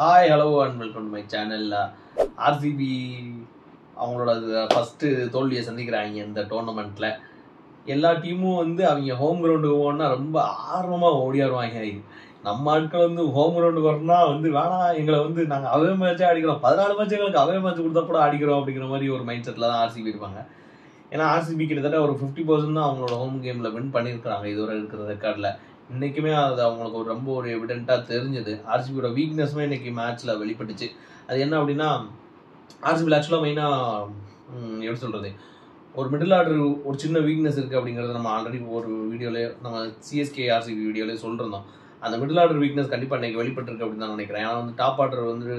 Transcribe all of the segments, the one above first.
Hi hello and welcome to my channel. RCB அவங்களோட first தோல்வியை சந்திக்கிறாங்க இந்த டோர்னமெண்ட்டில். எல்லா டீமும் வந்து அவங்க ஹோம் கிரவுண்டுக்கு போகணுன்னா ரொம்ப ஆர்வமாக ஓடியாருவாங்க. நம்ம ஆட்கள் வந்து ஹோம் கிரவுண்டுக்கு வரணும்னா வந்து வேணாம், எங்களை வந்து நாங்கள் அவே மேட்சே அடிக்கிறோம், 14 மேட்ச் எங்களுக்கு அவே மேட்ச் கொடுத்தா கூட அடிக்கிறோம் அப்படிங்கிற மாதிரி ஒரு மைண்ட் செட்டில் தான் ஆர்சிபி இருப்பாங்க. ஏன்னா ஆர்சிபி கிட்டத்தட்ட ஒரு 50% தான் அவங்களோட ஹோம் கேமில் வின் பண்ணியிருக்கிறாங்க இதுவரை இருக்கிற ரெக்கார்டில். இன்றைக்குமே அது அவங்களுக்கு ரொம்ப ஒரு எவிடென்ட்டாக தெரிஞ்சுது. ஆர்சிபியோட வீக்னஸுமே இன்றைக்கி மேட்ச்சில் வெளிப்பட்டுச்சு. அது என்ன அப்படின்னா, ஆர்சிபியில் ஆக்சுவலாக மெயினாக எப்படி சொல்கிறது, ஒரு மிடில் ஆர்டர் ஒரு சின்ன வீக்னஸ் இருக்குது அப்படிங்கிறத நம்ம ஆல்ரெடி ஒரு வீடியோலேயே நம்ம சிஎஸ்கே ஆர்சிபி வீடியோலேயே சொல்லியிருந்தோம். அந்த மிடில் ஆர்டர் வீக்னஸ் கண்டிப்பாக இன்றைக்கி வெளிப்பட்டிருக்கு அப்படின்னு தான் நினைக்கிறேன். ஏன்னா வந்து டாப் ஆர்டர் வந்து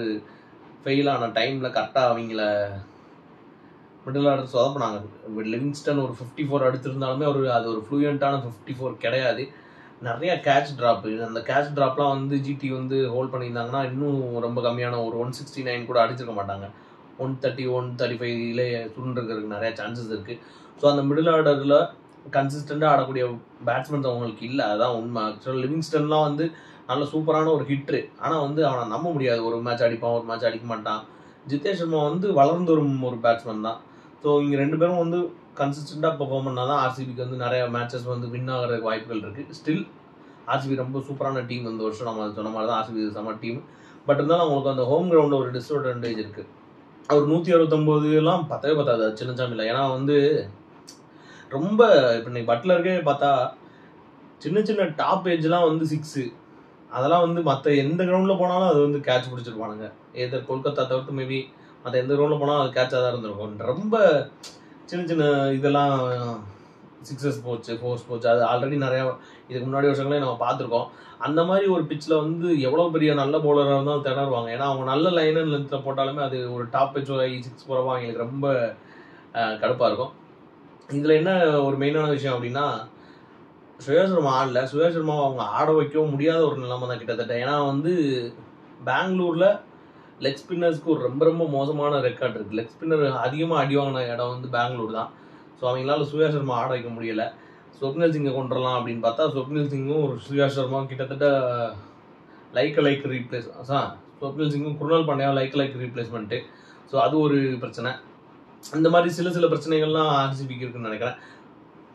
ஃபெயில் ஆன டைமில் கரெக்டாக அவங்கள மிடில் ஆர்டர் சொதப்பினாங்க. லிவிங்ஸ்டன் ஒரு 54 அடிச்சிருந்தாலுமே அது ஒரு ஃப்ளூயண்ட்டான 54 கிடையாது. நிறைய கேட்ச் ட்ராப்பு. அந்த கேட்ச் ட்ராப்லாம் வந்து ஜிடி வந்து ஹோல்ட் பண்ணியிருந்தாங்கன்னா இன்னும் ரொம்ப கம்மியான ஒரு 169 கூட அடிச்சிருக்க மாட்டாங்க. 130 135 சுருண்டுறதுக்கு நிறைய சான்சஸ் இருக்குது. ஸோ அந்த மிடில் ஆர்டரில் கன்சிஸ்டண்ட்டாக ஆடக்கூடிய பேட்ஸ்மேன்ஸ் அவங்களுக்கு இல்லை, அதுதான் உண்மை. ஆக்சுவலாக லிவிங்ஸ்டன்லாம் வந்து நல்ல சூப்பரான ஒரு ஹிட்ரு, ஆனால் வந்து அவனை நம்ப முடியாது. ஒரு மேட்ச் அடிப்பான், ஒரு மேட்ச் அடிக்க மாட்டான். ஜிதேஷ் சர்மா வந்து வளர்ந்து வரும் ஒரு பேட்ஸ்மேன் தான். ஸோ இங்கே ரெண்டு பேரும் வந்து கன்சிஸ்டண்ட்டாக பெர்ஃபார்ம் பண்ணால் தான் ஆர்சிபிக்கு வந்து நிறைய மேட்சஸ் வந்து வின் ஆகிறதுக்கு வாய்ப்புகள் இருக்குது. ஸ்டில் ஆர்சிபி ரொம்ப சூப்பரான டீம் இந்த வருஷம். நம்ம சொன்ன மாதிரி தான் ஆர்சிபி செம்ம டீம். பட் இருந்தாலும் அவங்களுக்கு அந்த ஹோம் கிரவுண்டில் ஒரு டிஸ்அட்வான்டேஜ் இருக்குது. அவர் 169 பத்தவே பத்தாது சின்னச்சாமியில். ஏன்னா வந்து ரொம்ப இப்போ இன்னைக்கு பட்லருக்கே பார்த்தா சின்ன சின்ன டாப் ஏஜ்லாம் வந்து 6, அதெல்லாம் வந்து மற்ற எந்த கிரவுண்டில் போனாலும் அது வந்து கேட்ச் பிடிச்சிருப்பானுங்க. ஏதோ கொல்கத்தா தவிர்த்து மேபி மற்ற எந்த கிரவுண்டில் போனாலும் அது கேட்சாக தான் இருந்திருக்கும். ரொம்ப சின்ன சின்ன இதெல்லாம் 6s போச்சு, 4s போச்சு. அது ஆல்ரெடி நிறையா இதுக்கு முன்னாடி வருஷங்களே நம்ம பார்த்துருக்கோம். அந்த மாதிரி ஒரு பிச்சில் வந்து எவ்வளோ பெரிய நல்ல பவுலராக இருந்தாலும் திணறுவாங்க. ஏன்னா அவங்க நல்ல லைன் அண்ட் லென்த்தில் போட்டாலுமே அது ஒரு டாப் பிச் 6 போகிறப்போ அவங்களுக்கு ரொம்ப கடுப்பாக இருக்கும். இதில் என்ன ஒரு மெயினான விஷயம் அப்படின்னா, ஸ்ரேயஸ் சர்மா ஆடல. ஸ்ரேயஸ் சர்மா அவங்க ஆட வைக்கவும் முடியாத ஒரு நிலைமை தான் கிட்டத்தட்ட. ஏன்னா வந்து பெங்களூரில் லெக் ஸ்பின்னர்ஸ்க்கு ஒரு ரொம்ப ரொம்ப மோசமான ரெக்கார்ட் இருக்குது. லெக் ஸ்பின்னர் அதிகமாக அடி வாங்கின இடம் வந்து பெங்களூர் தான். ஸோ அவங்களால சூர்யா சர்மா ஆட வைக்க முடியலை. ஸ்வப்னில் சிங்கை கொண்டுடலாம் அப்படின்னு பார்த்தா ஸ்வப்னில் சிங்கும் ஒரு சூர்யா சர்மா கிட்டத்தட்ட லைக் ரீப்ளேஸ். ஸ்வப்னில் சிங்கும் குருணால் பாண்டியாவும் லைக் ரீப்ளேஸ்மெண்ட்டு. ஸோ அது ஒரு பிரச்சனை. இந்த மாதிரி சில பிரச்சனைகள்லாம் ஆர்சிபிக்கு இருக்குன்னு நினைக்கிறேன்.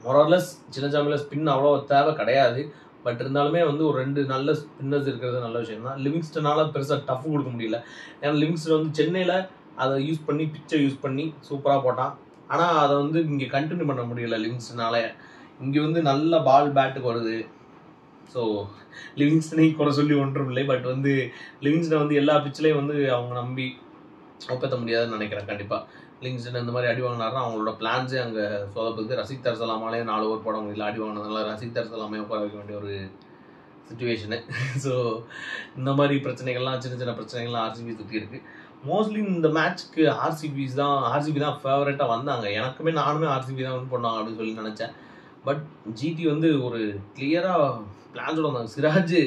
மொரார்லெஸ் சின்னச்சாமியில் ஸ்பின் அவ்வளோ தேவை கிடையாது. பட் இருந்தாலுமே வந்து ஒரு 2 நல்ல ஸ்பின்னர்ஸ் இருக்கிறது நல்ல விஷயம் தான். லிவிங்ஸ்டனால் பெருசாக டஃப் கொடுக்க முடியல. ஏன்னா லிவிங்ஸ்டன் வந்து சென்னையில் அதை யூஸ் பண்ணி பிச்சை யூஸ் பண்ணி சூப்பராக போட்டான். ஆனால் அதை வந்து இங்கே கண்டினியூ பண்ண முடியல லிவிங்ஸ்டனால. இங்கே வந்து நல்ல பால் பேட்டுக்கு வருது. ஸோ லிவிங்ஸ்டனை குறை சொல்லி ஒன்றும் இல்லை. பட் வந்து லிவிங்ஸ்டனை வந்து எல்லா பிச்சிலையும் வந்து அவங்க நம்பி ஒப்பேற்ற முடியாதுன்னு நினைக்கிறேன். கண்டிப்பாக லிவிங்ஸ்டன் இந்த மாதிரி அடி வாங்கினாருன்னா அவங்களோட பிளான்ஸே அங்கே சொதப்புது. ரசிக் தர்சலாமாலே 4 ஓவர் போட முடியல. அடி வாங்கினதுனால ரசிக் தர்சலாமே உட்கார வைக்க வேண்டிய ஒரு சுச்சுவேஷனு. ஸோ இந்த மாதிரி பிரச்சனைகள்லாம் சின்ன பிரச்சனைகள்லாம் ஆர்சிபி சுற்றி இருக்குது. மோஸ்ட்லி இந்த மேட்ச்க்கு ஆர்சிபி தான் ஃபேவரட்டாக வந்தாங்க. நானுமே ஆர்சிபி தான் வின் பண்ணுவாங்க அப்படின்னு சொல்லி நினச்சேன். பட் ஜிடி வந்து ஒரு கிளியராக பிளான்ஸோட வந்தாங்க. சிராஜ்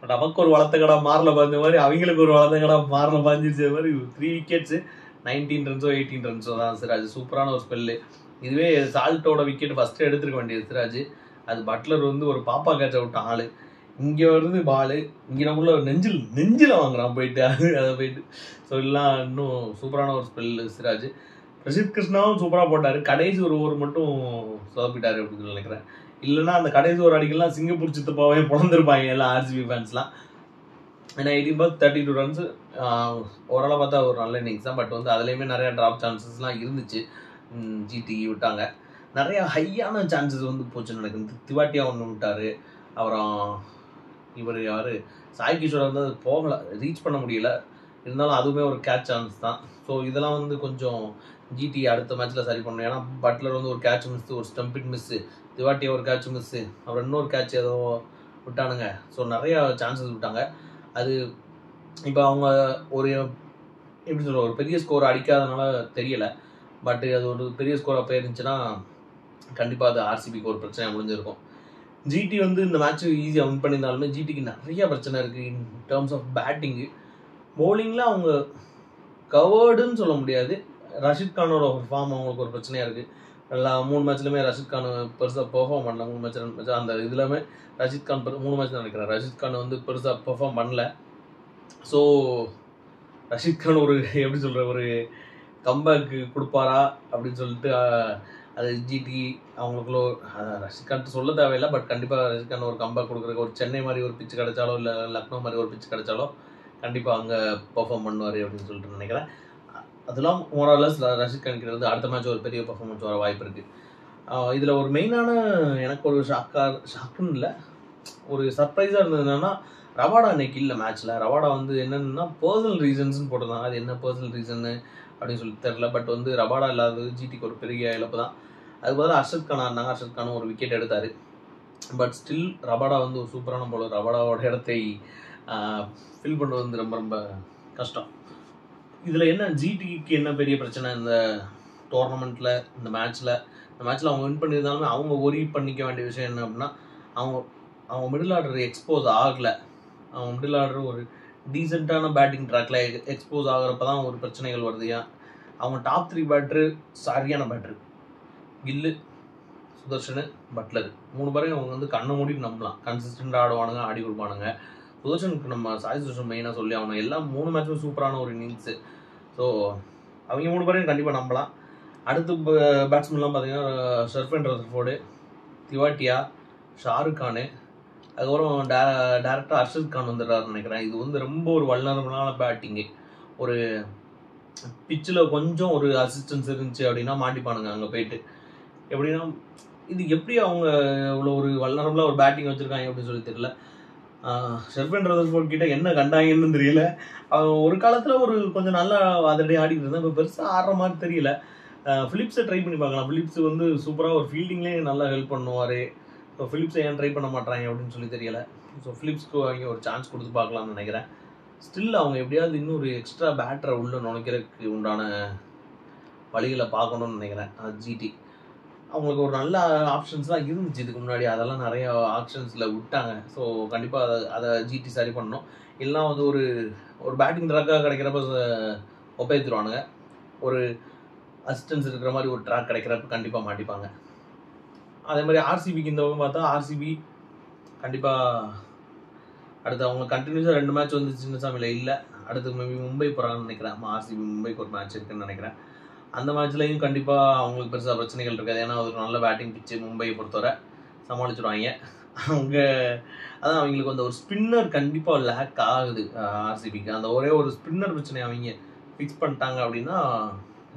நமக்கு ஒரு வளர்த்த கடை மாறல பாய்ஞ்ச மாதிரி அவங்களுக்கு ஒரு வளர்த்த கடை மாறல பாய்ஞ்சிருச்ச மாதிரி 3 wickets 19 ரன்ஸோ 18 ரன்ஸோ தான் சிராஜ். சூப்பரான ஒரு ஸ்பெல்லு. இதுவே சால்ட்டோட விக்கெட் ஃபஸ்ட்டு எடுத்துருக்க வேண்டியது சிராஜ். அது பட்லர் வந்து ஒரு பாப்பா கேட்ச விட்டான் ஆள். இங்கே வருது பாலு, இங்கே நம்மள நெஞ்சில் வாங்குறான் போயிட்டு அதை போயிட்டு. ஸோ எல்லாம் இன்னும் சூப்பரான ஒரு ஸ்பெல்லு சிராஜ். பிரசித் கிருஷ்ணாவும் சூப்பராக போட்டார். கடைசி ஒரு ஓவர் மட்டும் சொதப்பிட்டார் அப்படின்னு நினைக்கிறேன். இல்லைன்னா அந்த கடைசி ஒரு அடிக்கலாம் சிங்கப்பூர் சித்தப்பாவே பிறந்திருப்பாங்க எல்லாம் ஆர்சிபி ஃபேன்ஸ்லாம். ஏன்னா 18 balls 32 runs ஓரளவு பார்த்தா ஒரு நல்ல இன்னிங்ஸ் தான். பட் வந்து அதுலேயுமே நிறையா ட்ராப் சான்சஸ்லாம் இருந்துச்சு. ஜிடி விட்டாங்க. நிறையா ஹையான சான்சஸ் வந்து போச்சுன்னு நினைக்கிறேன். திவாட்டியா ஒன்று விட்டார். அப்புறம் இவர் யார் சாய் கிஷோர் வந்து அது போகலை, ரீச் பண்ண முடியல. இருந்தாலும் அதுவுமே ஒரு கேட்ச் சான்ஸ் தான். ஸோ இதெல்லாம் வந்து கொஞ்சம் ஜிடி அடுத்த மேட்ச்சில் சரி பண்ணணும். ஏன்னா பட்லர் வந்து ஒரு கேட்ச் மிஸ்ஸு, ஒரு ஸ்டம்பிங் மிஸ்ஸு, திவாட்டியா ஒரு கேட்ச் மிஸ்ஸு, அப்புறம் இன்னொரு கேட்ச் ஏதோ விட்டானுங்க. ஸோ நிறையா சான்சஸ் விட்டாங்க. அது இப்போ அவங்க ஒரு எப்படி சொல்கிற ஒரு பெரிய ஸ்கோர் அடிக்காதனால தெரியலை. பட் அது ஒரு பெரிய ஸ்கோர் அப்போ இருந்துச்சுன்னா கண்டிப்பாக அது ஆர்சிபிக்கு ஒரு பிரச்சனையாக முடிஞ்சிருக்கும். ஜிடி வந்து இந்த மேட்ச் ஈஸியாக வின் பண்ணியிருந்தாலுமே ஜிடிக்கு நிறைய பிரச்சனை இருக்குது இன் டேர்ம்ஸ் ஆஃப் பேட்டிங்கு. பவுலிங்கில் அவங்க கவர்டுன்னு சொல்ல முடியாது. ரஷித் கானோட ஒரு ஃபார்ம் அவங்களுக்கு ஒரு பிரச்சனையாக இருக்குது. எல்லா 3 மேட்ச்லையுமே ரஷித் கான் பெருசாக பெர்ஃபார்ம் பண்ணல. 3 மேட்ச் 2 மேட்ச் அந்த இதுலாமே ரஷித் கான் 3 மேட்ச் தான் நினைக்கிறேன். ரஷித் கான் வந்து பெருசாக பெர்ஃபார்ம் பண்ணல. ஸோ ரஷித் கான் ஒரு எப்படி சொல்கிற ஒரு கம்பேக்கு கொடுப்பாரா அப்படின்னு சொல்லிட்டு அது ஜிடி அவங்களுக்குள்ள ரஷித் கான் சொல்ல தேவையில்லை. பட் கண்டிப்பாக ரஷித் கான் ஒரு கம்பேக் கொடுக்குறக்கு ஒரு சென்னை மாதிரி ஒரு பிச்சு கிடைச்சாலோ இல்லை லக்னோ மாதிரி ஒரு பிச்சு கிடைச்சாலோ கண்டிப்பாக அங்கே பெர்ஃபார்ம் பண்ணுவார் அப்படின்னு சொல்லிட்டு நினைக்கிறேன். அதெல்லாம் ஓவராலஸ் ரஷித் கான் கிட்ட இருந்து அடுத்த மேட்ச் ஒரு பெரிய பர்ஃபார்மன்ஸ் வர வாய்ப்பு இருக்குது. இதில் ஒரு மெயினான எனக்கு ஒரு ஷாக்குன்னு இல்லை, ஒரு சர்ப்ரைஸாக இருந்தது என்னன்னா ரவாடா இன்னைக்கு இல்லை மேட்ச்சில். ரவாடா வந்து என்னென்னா பர்சனல் ரீசன்ஸ்னு போட்டிருந்தாங்க. அது என்ன பர்சனல் ரீசன்னு அப்படின்னு சொல்லி தெரில. பட் வந்து ரவாடா இல்லாதது ஜிடிக்கு ஒரு பெரிய இழப்பு தான். அதுக்கு பதிலாக அர்ஷத் கான் இருந்தாங்க. அர்ஷத் கானும் ஒரு விக்கெட் எடுத்தார். பட் ஸ்டில் ரபாடா வந்து ஒரு சூப்பரான பவுலர். ரபாடாவோட இடத்தை ஃபில் பண்ணுறது வந்து ரொம்ப ரொம்ப கஷ்டம். இதில் என்ன ஜிடிக்கு என்ன பெரிய பிரச்சனை இந்த டோர்னமெண்ட்டில் இந்த மேட்ச்சில் அவங்க வின் பண்ணியிருந்தாலுமே அவங்க ஒரி பண்ணிக்க வேண்டிய விஷயம் என்ன அப்படின்னா அவங்க மிடில் ஆர்டர் எக்ஸ்போஸ் ஆகலை. அவங்க மிடில் ஆர்டர் ஒரு டீசெண்டான பேட்டிங் ட்ராக்ல எக்ஸ்போஸ் ஆகிறப்ப தான் ஒரு பிரச்சனைகள் வருது. அவங்க டாப் 3 பேட்ரு சரியான பேட்ரு, கில்லு, சுதர்ஷனு, பட்லர் 3 பேரையும் அவங்க வந்து கண்ணை மூடி நம்பலாம். கன்சிஸ்டண்டாக ஆடுவானுங்க, ஆடி கொடுப்பானுங்க. சுதர்ஷனுக்கு நம்ம சாய் சுதர்ஷன் மெயினாக சொல்லி ஆகணும். எல்லாம் 3 மேட்சும் சூப்பரான ஒரு இன்னிங்ஸு. ஸோ அவங்க 3 பேரையும் கண்டிப்பாக நம்பலாம். அடுத்து பேட்ஸ்மேன்லாம் பார்த்தீங்கன்னா ஷர்ஃபன் ரதர்ஃபோர்டு, திவாட்டியா, ஷாருக் கானு, அதுக்கப்புறம் டேரக்டாக அர்ஷத் கான் வந்துடுறாருன்னு நினைக்கிறேன். இது வந்து ரொம்ப ஒரு வல்னரபிளான பேட்டிங்கு. ஒரு பிச்சில் கொஞ்சம் ஒரு அசிஸ்டன்ஸ் இருந்துச்சு அப்படின்னா மாட்டிப்பானுங்க அங்கே போயிட்டு. எப்படின்னா இது எப்படி அவங்க இவ்வளோ ஒரு வல்னரபிளாக ஒரு பேட்டிங் வச்சுருக்காங்க அப்படின்னு சொல்லி தெரியல. ஷெர்ஃபன் ரதர்ஃபோர்ட் கிட்ட என்ன கண்டாங்கன்னு தெரியல. ஒரு காலத்தில் ஒரு கொஞ்சம் நல்லா அதடி ஆடிட்டு இருந்தேன். இப்போ பெருசாக ஆடுற மாதிரி தெரியல. ஃபிலிப்ஸை ட்ரை பண்ணி பார்க்கலாம். ஃபிலிப்ஸ் வந்து சூப்பராக ஒரு ஃபீல்டிங்லேயே நல்லா ஹெல்ப் பண்ணுவார். ஸோ ஃபிலிப்ஸை ஏன் ட்ரை பண்ண மாட்டாங்க அப்படின்னு சொல்லி தெரியல. ஸோ ஃபிலிப்ஸ்க்கு அவங்க ஒரு சான்ஸ் கொடுத்து பார்க்கலாம்னு நினைக்கிறேன். ஸ்டில் அவங்க எப்படியாவது இன்னொரு எக்ஸ்ட்ரா பேட்டரை உள்ளே நுழைக்கிறதுக்கு உண்டான வழிகளை பார்க்கணும்னு நினைக்கிறேன். ஜிடி அவங்களுக்கு ஒரு நல்ல ஆப்ஷன்ஸ்லாம் இருந்துச்சு இதுக்கு முன்னாடி. அதெல்லாம் நிறைய ஆப்ஷன்ஸில் விட்டாங்க. ஸோ கண்டிப்பாக அதை ஜிடி சரி பண்ணணும். இல்லைனா வந்து ஒரு பேட்டிங் ட்ராக்காக கிடைக்கிறப்ப ஒப்பேத்துருவானுங்க. ஒரு அசிஸ்டன்ஸ் இருக்கிற மாதிரி ஒரு ட்ராக் கிடைக்கிறப்ப கண்டிப்பாக மாட்டிப்பாங்க. அதே மாதிரி ஆர்சிபிக்கு இந்த பக்கம் பார்த்தா ஆர்சிபி கண்டிப்பாக அடுத்து அவங்க கண்டினியூஸாக 2 மேட்ச் வந்து சின்னசாமியில் இல்லை. அடுத்து மேபி மும்பை போகிறாங்கன்னு நினைக்கிறேன். ஆர்சிபி மும்பைக்கு ஒரு மேட்ச் இருக்குன்னு நினைக்கிறேன். அந்த மேட்ச்லையும் கண்டிப்பாக அவங்களுக்கு பெருசாக பிரச்சனைகள் இருக்காது. ஏன்னா ஒரு நல்ல பேட்டிங் பிச்சு மும்பையை பொறுத்தவரை சமாளிச்சுடுவாங்க. அதான் அவங்களுக்கு வந்து ஒரு ஸ்பின்னர் கண்டிப்பாக லேக் ஆகுது ஆர்சிபிக்கு. அந்த ஒரே ஒரு ஸ்பின்னர் பிரச்சனை அவங்க ஃபிக்ஸ் பண்ணிட்டாங்க அப்படின்னா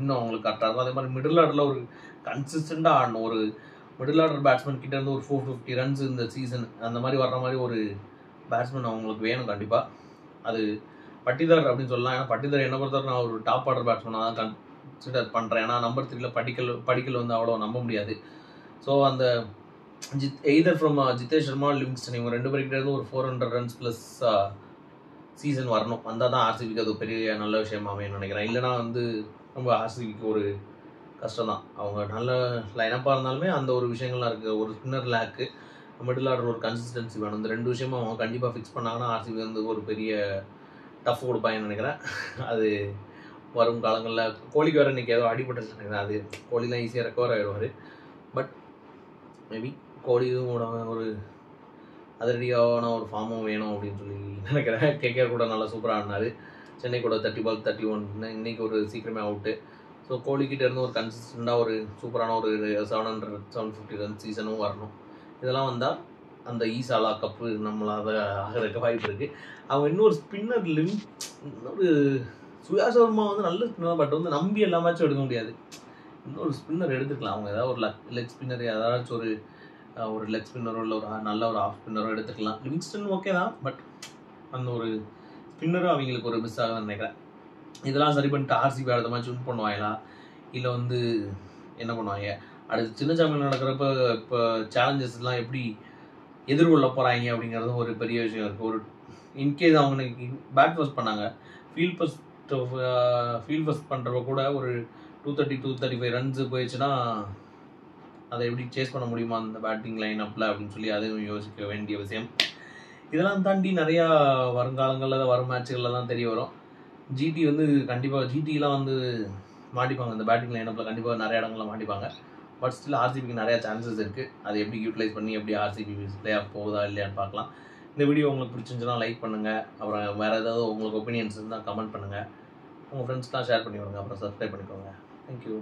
இன்னும் அவங்களுக்கு கரெக்டாக இருக்கும். அதே மாதிரி மிடில் ஆர்டரில் ஒரு கன்சிஸ்டண்டாக ஆடணும். ஒரு மிடில் ஆர்டர் பேட்ஸ்மேன் கிட்ட இருந்து ஒரு 450 ரன்ஸ் இந்த சீசன் அந்த மாதிரி வர்ற மாதிரி ஒரு பேட்ஸ்மேன் அவங்களுக்கு வேணும் கண்டிப்பாக. அது பட்டிதார் அப்படின்னு சொல்லலாம். ஏன்னா பட்டிதார் என்ன பொறுத்தவரை நான் ஒரு டாப் ஆர்டர் பேட்ஸ்மேனாக தான் கன்சிடர் பண்ணுறேன். ஏன்னா நம்பர் 3ல படிக்கல் வந்து அவ்வளோ நம்ப முடியாது. ஸோ அந்த either from Jitesh Sharma, Livingstone இவங்க 2 பேர்கிட்ட இருந்து ஒரு 400 ரன்ஸ் ப்ளஸ் சீசன் வரணும். வந்தால் தான் ஆர்சிபிக்கு அது பெரிய நல்ல விஷயமா அமையும் நினைக்கிறேன். இல்லைனா வந்து ரொம்ப ஆர்சிபிக்கு ஒரு கஷ்டம் தான். அவங்க நல்ல லைனப்பாக இருந்தாலுமே அந்த ஒரு விஷயங்கள்லாம் இருக்குது. ஒரு ஸ்பின்னர் லேக்கு, மிடில் ஆர்டர் ஒரு கன்சிஸ்டன்சி வேணும். இந்த 2 விஷயமும் அவங்க கண்டிப்பாக ஃபிக்ஸ் பண்ணாங்கன்னா ஆர்சிபி வந்து ஒரு பெரிய டஃப் கொடுப்பாங்கன்னு நினைக்கிறேன். அது வரும் காலங்களில் கோலிக்கு வேறு இன்றைக்கி ஏதோ அடிபட்டுச்சு நினைக்கிறேன். அது கோலிலாம் ஈஸியாக ரெக்கவர் ஆகிடுவார். பட் மேபி கோலியும் ஒரு அதிரடியான ஒரு ஃபார்மும் வேணும் அப்படின்னு சொல்லி நினைக்கிறேன். கேகேஆர் கூட நல்லா சூப்பராக ஆடினார். சென்னை கூட 30 பால் 31 இன்றைக்கி ஒரு சீக்கிரமே அவுட்டு. ஸோ கோலிக்கிட்ட இருந்து ஒரு கன்சிஸ்டண்டாக ஒரு சூப்பரான ஒரு 750 ரன் சீசனும் வரணும். இதெல்லாம் வந்தால் அந்த ஈசாலா கப்பு நம்மளால் ஆகிறதுக்கு வாய்ப்பு இருக்குது. அவங்க இன்னொரு ஸ்பின்னர் இன்னொரு சுயா சர்மா வந்து நல்ல ஸ்பின்னர். பட் வந்து நம்பி எல்லா மேட்சும் எடுக்க முடியாது. இன்னொரு ஸ்பின்னர் எடுத்துக்கலாம். அவங்க ஏதாவது ஒரு லெக் ஸ்பின்னர் ஏதாச்சும் ஒரு லெக் ஸ்பின்னரோ இல்லை ஒரு நல்ல ஒரு ஆஃப் ஸ்பின்னரோ எடுத்துக்கலாம். லிவிங்ஸ்டன் ஓகே தான். பட் அந்த ஒரு ஸ்பின்னரும் அவங்களுக்கு ஒரு மிஸ் ஆகுதுன்னு நினைக்கிறேன். இதெல்லாம் சரி பண்ணிட்டு ஆர்சிபி அடுத்த மேட்ச் வின் பண்ணுவாங்களா இல்லை வந்து என்ன பண்ணுவாங்க? அடுத்து சின்னசாமியில் நடக்கிறப்ப இப்போ சேலஞ்சஸ்லாம் எப்படி எதிர்கொள்ள போகிறாங்க அப்படிங்கிறது ஒரு பெரிய விஷயம் இருக்குது. ஒரு இன்கேஸ் அவங்க பேட் ஃபர்ஸ்ட் பண்ணாங்க, ஃபீல்ட் ஃபர்ஸ்ட் பண்ணுறப்ப கூட ஒரு 235 ரன்ஸ் போயிடுச்சுன்னா அதை எப்படி சேஸ் பண்ண முடியுமா அந்த பேட்டிங் லைன் அப்பில் அப்படின்னு சொல்லி அதையும் யோசிக்க வேண்டிய விஷயம். இதெல்லாம் தாண்டி நிறையா வருங்காலங்களில் வரும் மேட்சுகளில் தான் தெரிய வரும். ஜிடி வந்து கண்டிப்பாக ஜிடிலாம் வந்து மாட்டிப்பாங்க. இந்த பேட்டிங் லைனப்பில் கண்டிப்பாக நிறைய இடங்களில் மாட்டிப்பாங்க. பட் ஸ்டில் ஆர்சிபிக்கு நிறையா சான்சஸ் இருக்குது. அதை எப்படி யூட்டிலைஸ் பண்ணி எப்படி ஆர்சிபி பிளே ஆஃப் போகுதா இல்லையான்னு பார்க்கலாம். இந்த வீடியோ உங்களுக்கு பிடிச்சிருந்துச்சுன்னா லைக் பண்ணுங்கள். அப்புறம் வேறு ஏதாவது உங்களுக்கு ஒப்பீனியன்ஸ் இருந்தால் கமெண்ட் பண்ணுங்கள். உங்கள் ஃப்ரெண்ட்ஸ்லாம் ஷேர் பண்ணி விடுங்க. அப்புறம் சப்ஸ்கிரைப் பண்ணிக்கோங்க. தேங்க்யூ.